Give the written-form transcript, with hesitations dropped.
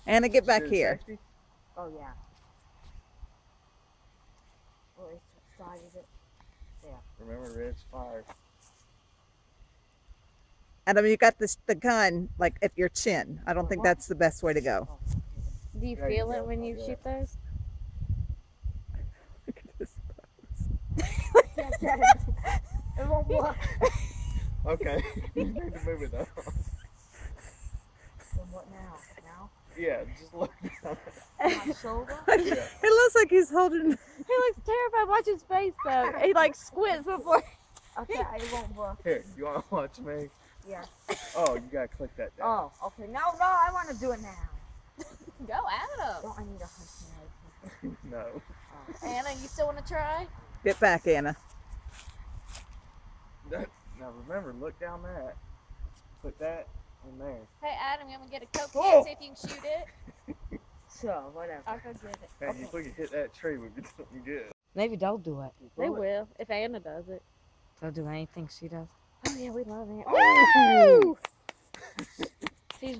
Anna, get back here. Safety? Oh yeah. Oh, it started it. There. Remember, red's fire. Adam, you got this the gun like at your chin. I don't think that's the best way to go. Oh, Do you There you feel go. it when you Yeah. shoot those? Look at this. yes, yes. It won't work. Okay. You need to move it though. So what now? Now? Yeah, just look down. My shoulder? It looks like he's holding. He looks terrified. Watch his face though. He like squints before. Okay, it won't work. Here, you want to watch me? Yes. Oh, you gotta click that down. Oh, okay. No, I want to do it now. Go Adam. Don't I need a hunting knife? No. Anna, you still want to try? Get back, Anna. Now remember, look down that. Put that in there. Hey Adam, you want to get a Coke Oh. can, see if you can shoot it? So, whatever. I'll go get it. Hey, if we could hit that tree, we'd be doing good. Maybe they'll do it. They will, if Anna does it. They'll do anything she does. Oh yeah, we love it. Oh. Woo! She's